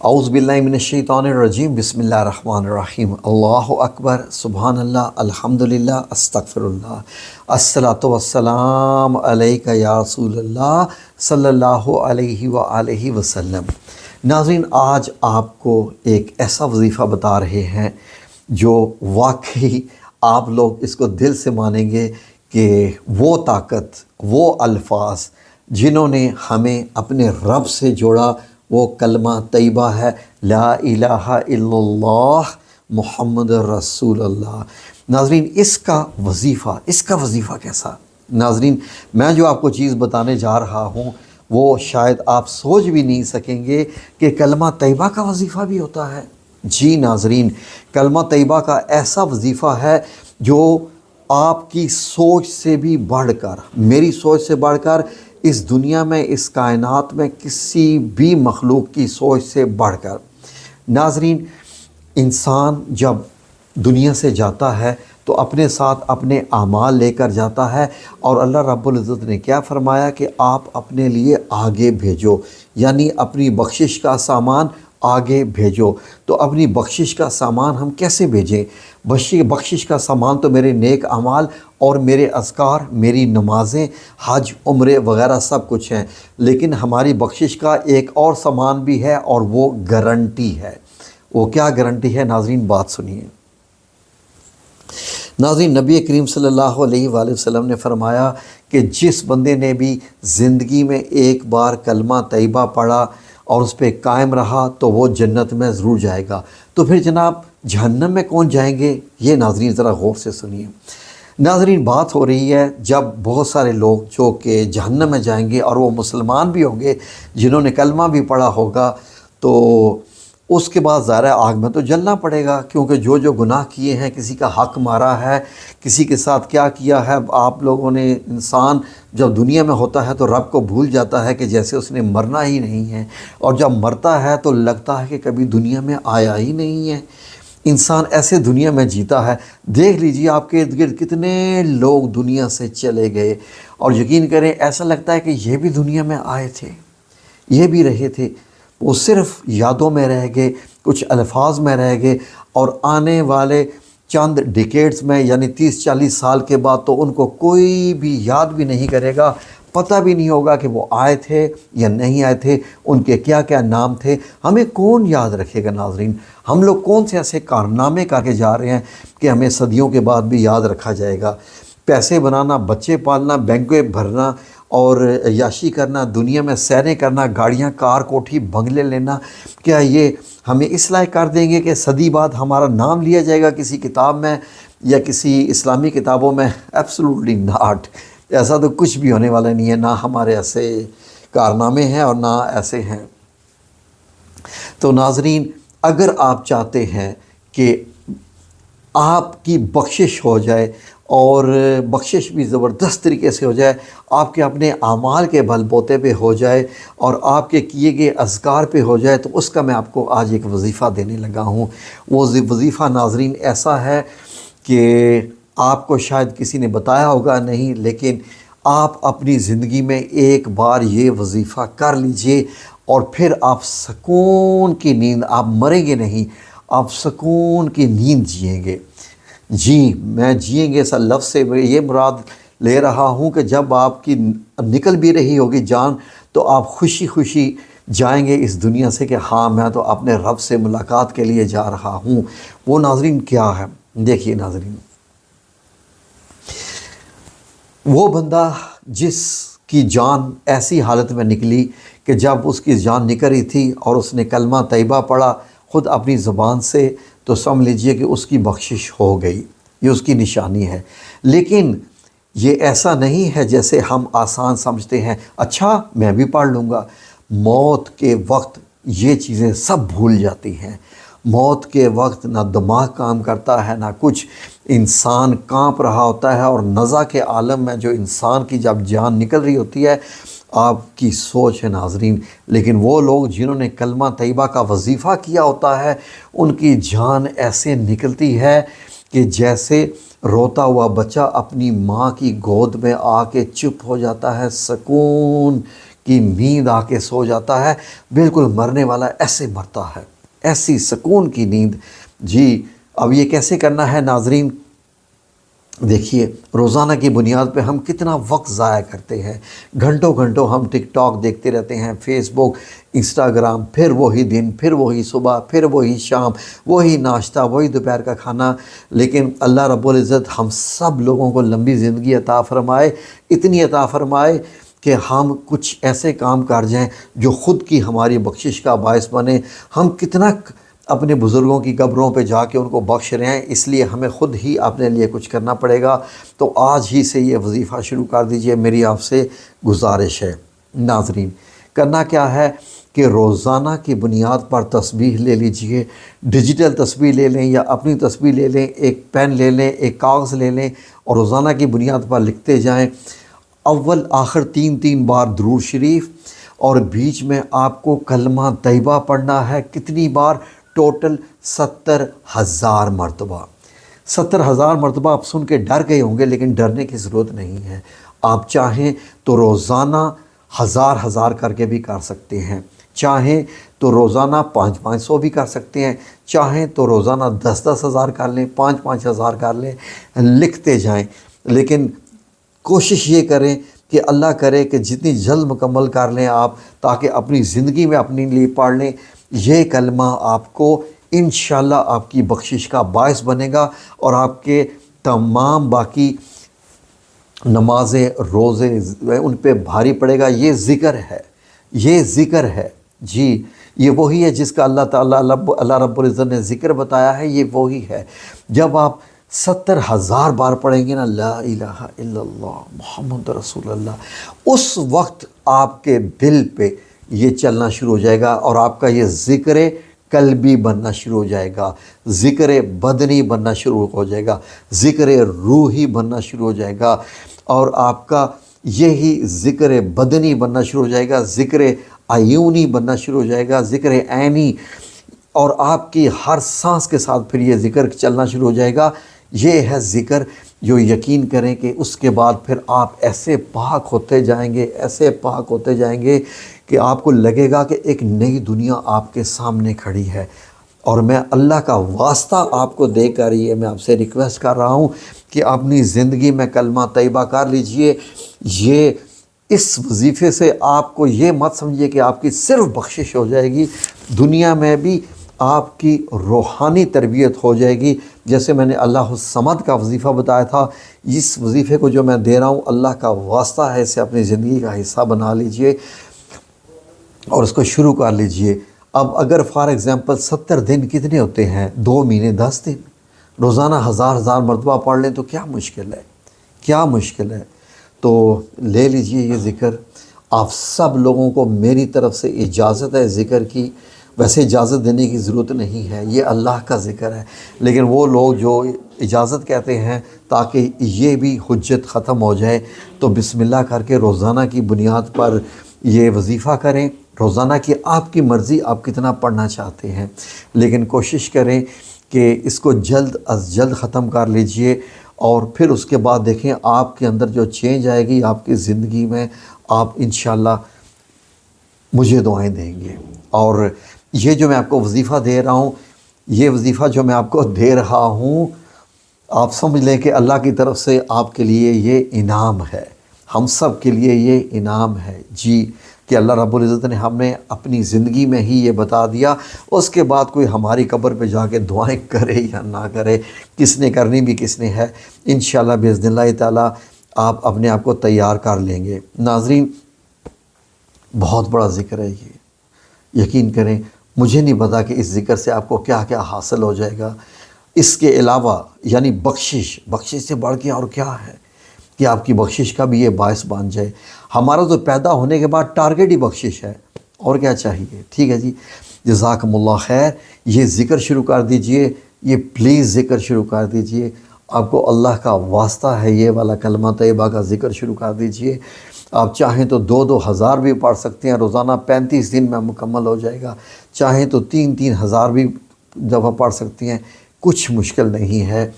اعوذ باللہ من الشیطان الرجیم بسم اللہ الرحمن الرحیم اللہ اکبر سبحان اللہ الحمدللہ استغفر اللہ الصلاۃ والسلام علیک یا رسول اللہ صلی اللہ علیہ وآلہ وسلم۔ ناظرین، آج آپ کو ایک ایسا وظیفہ بتا رہے ہیں جو واقعی آپ لوگ اس کو دل سے مانیں گے کہ وہ طاقت، وہ الفاظ جنہوں نے ہمیں اپنے رب سے جوڑا وہ کلمہ طیبہ ہے لا الہ الا اللہ محمد رسول اللہ۔ ناظرین، اس کا وظیفہ کیسا؟ ناظرین، میں جو آپ کو چیز بتانے جا رہا ہوں وہ شاید آپ سوچ بھی نہیں سکیں گے کہ کلمہ طیبہ کا وظیفہ بھی ہوتا ہے۔ جی ناظرین، کلمہ طیبہ کا ایسا وظیفہ ہے جو آپ کی سوچ سے بھی بڑھ کر، میری سوچ سے بڑھ کر، اس دنیا میں، اس کائنات میں کسی بھی مخلوق کی سوچ سے بڑھ کر۔ ناظرین، انسان جب دنیا سے جاتا ہے تو اپنے ساتھ اپنے اعمال لے کر جاتا ہے، اور اللہ رب العزت نے کیا فرمایا کہ آپ اپنے لیے آگے بھیجو، یعنی اپنی بخشش کا سامان آگے بھیجو۔ تو اپنی بخشش کا سامان ہم کیسے بھیجیں؟ بخشش کا سامان تو میرے نیک اعمال اور میرے اذکار، میری نمازیں، حج، عمرے وغیرہ سب کچھ ہیں، لیکن ہماری بخشش کا ایک اور سامان بھی ہے، اور وہ گارنٹی ہے۔ وہ کیا گارنٹی ہے؟ ناظرین بات سنیے۔ ناظرین، نبی کریم صلی اللہ علیہ وآلہ وسلم نے فرمایا کہ جس بندے نے بھی زندگی میں ایک بار کلمہ طیبہ پڑھا اور اس پہ قائم رہا تو وہ جنت میں ضرور جائے گا۔ تو پھر جناب جہنم میں کون جائیں گے؟ یہ ناظرین ذرا غور سے سنیے۔ ناظرین، بات ہو رہی ہے جب بہت سارے لوگ جو کہ جہنم میں جائیں گے، اور وہ مسلمان بھی ہوں گے جنہوں نے کلمہ بھی پڑھا ہوگا، تو اس کے بعد ظاہر آگ میں تو جلنا پڑے گا، کیونکہ جو گناہ کیے ہیں، کسی کا حق مارا ہے، کسی کے ساتھ کیا کیا ہے۔ آپ لوگوں نے، انسان جب دنیا میں ہوتا ہے تو رب کو بھول جاتا ہے کہ جیسے اس نے مرنا ہی نہیں ہے، اور جب مرتا ہے تو لگتا ہے کہ کبھی دنیا میں آیا ہی نہیں ہے۔ انسان ایسے دنیا میں جیتا ہے۔ دیکھ لیجئے آپ کے ارد گرد کتنے لوگ دنیا سے چلے گئے، اور یقین کریں ایسا لگتا ہے کہ یہ بھی دنیا میں آئے تھے، یہ بھی رہے تھے، وہ صرف یادوں میں رہ گئے، کچھ الفاظ میں رہ گئے، اور آنے والے چند ڈیکیڈز میں، یعنی 30-40 سال کے بعد تو ان کو کوئی بھی یاد بھی نہیں کرے گا، پتہ بھی نہیں ہوگا کہ وہ آئے تھے یا نہیں آئے تھے، ان کے کیا کیا نام تھے۔ ہمیں کون یاد رکھے گا ناظرین؟ ہم لوگ کون سے ایسے کارنامے کر کے جا رہے ہیں کہ ہمیں صدیوں کے بعد بھی یاد رکھا جائے گا؟ پیسے بنانا، بچے پالنا، بینکیں بھرنا اور عیاشی کرنا، دنیا میں سیریں کرنا، گاڑیاں، کار، کوٹھی، بنگلے لینا، کیا یہ ہمیں اس لائق کر دیں گے کہ صدی بعد ہمارا نام لیا جائے گا کسی کتاب میں یا کسی اسلامی کتابوں میں؟ Absolutely not. ایسا تو کچھ بھی ہونے والا نہیں ہے، نہ ہمارے ایسے کارنامے ہیں اور نہ ایسے ہیں۔ تو ناظرین، اگر آپ چاہتے ہیں کہ آپ کی بخشش ہو جائے، اور بخشش بھی زبردست طریقے سے ہو جائے، آپ کے اپنے اعمال کے بل بوتے پہ ہو جائے، اور آپ کے کیے گئے اذکار پہ ہو جائے، تو اس کا میں آپ کو آج ایک وظیفہ دینے لگا ہوں۔ وہ وظیفہ ناظرین ایسا ہے کہ آپ کو شاید کسی نے بتایا ہوگا نہیں، لیکن آپ اپنی زندگی میں ایک بار یہ وظیفہ کر لیجئے، اور پھر آپ سکون کی نیند، آپ مریں گے نہیں، آپ سکون کی نیند جئیں گے۔ جی، میں جئیں گے سا لفظ سے یہ مراد لے رہا ہوں کہ جب آپ کی نکل بھی رہی ہوگی جان، تو آپ خوشی خوشی جائیں گے اس دنیا سے کہ ہاں میں تو اپنے رب سے ملاقات کے لیے جا رہا ہوں۔ وہ ناظرین کیا ہے؟ دیکھیے ناظرین، وہ بندہ جس کی جان ایسی حالت میں نکلی کہ جب اس کی جان نکل رہی تھی اور اس نے کلمہ طیبہ پڑھا خود اپنی زبان سے، تو سمجھ لیجئے کہ اس کی بخشش ہو گئی، یہ اس کی نشانی ہے۔ لیکن یہ ایسا نہیں ہے جیسے ہم آسان سمجھتے ہیں، اچھا میں بھی پڑھ لوں گا۔ موت کے وقت یہ چیزیں سب بھول جاتی ہیں۔ موت کے وقت نہ دماغ کام کرتا ہے، نہ کچھ، انسان کانپ رہا ہوتا ہے، اور نزع کے عالم میں جو انسان کی جب جان نکل رہی ہوتی ہے، آپ کی سوچ ہے ناظرین۔ لیکن وہ لوگ جنہوں نے کلمہ طیبہ کا وظیفہ کیا ہوتا ہے، ان کی جان ایسے نکلتی ہے کہ جیسے روتا ہوا بچہ اپنی ماں کی گود میں آ کے چپ ہو جاتا ہے، سکون کی نیند آ کے سو جاتا ہے، بالکل مرنے والا ایسے مرتا ہے، ایسی سکون کی نیند۔ جی اب یہ کیسے کرنا ہے ناظرین؟ دیکھیے روزانہ کی بنیاد پہ ہم کتنا وقت ضائع کرتے ہیں، گھنٹوں گھنٹوں ہم ٹک ٹاک دیکھتے رہتے ہیں، فیس بک، انسٹاگرام، پھر وہی دن، پھر وہی صبح، پھر وہی شام، وہی ناشتہ، وہی دوپہر کا کھانا۔ لیکن اللہ رب العزت ہم سب لوگوں کو لمبی زندگی عطا فرمائے، اتنی عطا فرمائے کہ ہم کچھ ایسے کام کر جائیں جو خود کی ہماری بخشش کا باعث بنے۔ ہم کتنا اپنے بزرگوں کی قبروں پہ جا کے ان کو بخش رہے ہیں، اس لیے ہمیں خود ہی اپنے لیے کچھ کرنا پڑے گا۔ تو آج ہی سے یہ وظیفہ شروع کر دیجئے، میری آپ سے گزارش ہے۔ ناظرین کرنا کیا ہے کہ روزانہ کی بنیاد پر تسبیح لے لیجئے، ڈیجیٹل تسبیح لے لیں یا اپنی تسبیح لے لیں، ایک پین لے لیں، ایک کاغذ لے لیں اور روزانہ کی بنیاد پر لکھتے جائیں۔ اول آخر 3 بار درود شریف، اور بیچ میں آپ کو کلمہ طیبہ پڑھنا ہے۔ کتنی بار؟ ٹوٹل 70,000 مرتبہ۔ 70,000 مرتبہ آپ سن کے ڈر گئے ہوں گے، لیکن ڈرنے کی ضرورت نہیں ہے۔ آپ چاہیں تو روزانہ 1000 کر کے بھی کر سکتے ہیں، چاہیں تو روزانہ 500 بھی کر سکتے ہیں، چاہیں تو روزانہ 10,000 کر لیں، 5,000 کر لیں، لکھتے جائیں۔ لیکن کوشش یہ کریں کہ اللہ کرے کہ جتنی جلد مکمل کر لیں آپ، تاکہ اپنی زندگی میں اپنے لیے پڑھ لیں۔ یہ کلمہ آپ کو انشاءاللہ آپ کی بخشش کا باعث بنے گا، اور آپ کے تمام باقی نمازیں، روزے ان پہ بھاری پڑے گا۔ یہ ذکر ہے، یہ ذکر ہے۔ جی یہ وہی ہے جس کا اللہ رب العزت نے ذکر بتایا ہے، یہ وہی ہے۔ جب آپ 70,000 بار پڑھیں گے نا لا الہ الا اللہ محمد رسول اللہ، اس وقت آپ کے دل پہ یہ چلنا شروع ہو جائے گا، اور آپ کا یہ ذکر قلبی بننا شروع ہو جائے گا، ذکر بدنی بننا شروع ہو جائے گا، ذکر روحی بننا شروع ہو جائے گا، اور آپ کا یہی ذکر بدنی بننا شروع ہو جائے گا، ذکر عیونی بننا شروع ہو جائے گا، ذکر عینی، اور آپ کی ہر سانس کے ساتھ پھر یہ ذکر چلنا شروع ہو جائے گا۔ یہ ہے ذکر جو یقین کریں کہ اس کے بعد پھر آپ ایسے پاک ہوتے جائیں گے، ایسے پاک ہوتے جائیں گے کہ آپ کو لگے گا کہ ایک نئی دنیا آپ کے سامنے کھڑی ہے۔ اور میں اللہ کا واسطہ آپ کو دے کر یہ میں آپ سے ریکویسٹ کر رہا ہوں کہ اپنی زندگی میں کلمہ طیبہ کر لیجئے۔ یہ اس وظیفے سے آپ کو یہ مت سمجھیے کہ آپ کی صرف بخشش ہو جائے گی، دنیا میں بھی آپ کی روحانی تربیت ہو جائے گی۔ جیسے میں نے اللہ الصمد کا وظیفہ بتایا تھا، اس وظیفے کو جو میں دے رہا ہوں اللہ کا واسطہ ہے، اسے اپنی زندگی کا حصہ بنا لیجئے اور اس کو شروع کر لیجئے۔ اب اگر فار ایگزامپل 70 دن کتنے ہوتے ہیں؟ 2 مہینے 10 دن، روزانہ 1000 مرتبہ پڑھ لیں تو کیا مشکل ہے، کیا مشکل ہے؟ تو لے لیجئے یہ ذکر۔ آپ سب لوگوں کو میری طرف سے اجازت ہے ذکر کی، ویسے اجازت دینے کی ضرورت نہیں ہے، یہ اللہ کا ذکر ہے، لیکن وہ لوگ جو اجازت کہتے ہیں تاکہ یہ بھی حجت ختم ہو جائے، تو بسم اللہ کر کے روزانہ کی بنیاد پر یہ وظیفہ کریں۔ روزانہ کی آپ کی مرضی، آپ کتنا پڑھنا چاہتے ہیں، لیکن کوشش کریں کہ اس کو جلد از جلد ختم کر لیجئے، اور پھر اس کے بعد دیکھیں آپ کے اندر جو چینج آئے گی آپ کی زندگی میں، آپ انشاءاللہ مجھے دعائیں دیں گے۔ اور یہ جو میں آپ کو وظیفہ دے رہا ہوں، یہ وظیفہ جو میں آپ کو دے رہا ہوں، آپ سمجھ لیں کہ اللہ کی طرف سے آپ کے لیے یہ انعام ہے، ہم سب کے لیے یہ انعام ہے۔ جی کہ اللہ رب العزت نے ہمیں اپنی زندگی میں ہی یہ بتا دیا، اس کے بعد کوئی ہماری قبر پہ جا کے دعائیں کرے یا نہ کرے، کس نے کرنی بھی کس نے ہے، انشاءاللہ باذن اللہ تعالیٰ آپ اپنے آپ کو تیار کر لیں گے۔ ناظرین بہت بڑا ذکر ہے یہ، یقین کریں مجھے نہیں پتا کہ اس ذکر سے آپ کو کیا کیا حاصل ہو جائے گا۔ اس کے علاوہ یعنی بخشش سے بڑھ کے اور کیا ہے کہ آپ کی بخشش کا بھی یہ باعث بن جائے۔ ہمارا تو پیدا ہونے کے بعد ٹارگٹ ہی بخشش ہے، اور کیا چاہیے؟ ٹھیک ہے جی، جزاکم اللہ خیر۔ یہ ذکر شروع کر دیجئے، یہ پلیز ذکر شروع کر دیجئے، آپ کو اللہ کا واسطہ ہے، یہ والا کلمہ طیبہ کا ذکر شروع کر دیجئے۔ آپ چاہیں تو 2 ہزار بھی پڑھ سکتے ہیں، روزانہ 35 دن میں مکمل ہو جائے گا، چاہیں تو 3 ہزار بھی دفعہ پڑھ سکتے ہیں، کچھ مشکل نہیں ہے۔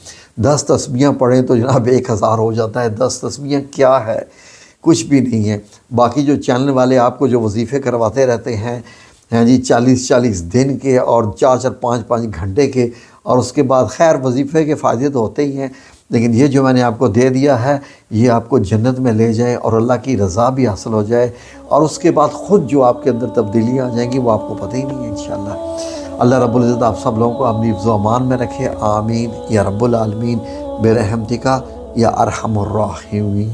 10 تسبیحاں پڑھیں تو جناب 1000 ہو جاتا ہے، 10 تسبیحاں کیا ہے؟ کچھ بھی نہیں ہے۔ باقی جو چینل والے آپ کو جو وظیفے کرواتے رہتے ہیں جی 40 دن کے اور 4 5 گھنٹے کے، اور اس کے بعد خیر وظیفے کے فائدے تو ہوتے ہی ہیں، لیکن یہ جو میں نے آپ کو دے دیا ہے یہ آپ کو جنت میں لے جائے اور اللہ کی رضا بھی حاصل ہو جائے، اور اس کے بعد خود جو آپ کے اندر تبدیلیاں آ جائیں گی وہ آپ کو پتہ ہی نہیں ہے انشاءاللہ۔ اللہ رب العزت آپ سب لوگوں کو اپنی حفظ و امان میں رکھے، آمین یا رب العالمین برحمتک یا ارحم الراحمین۔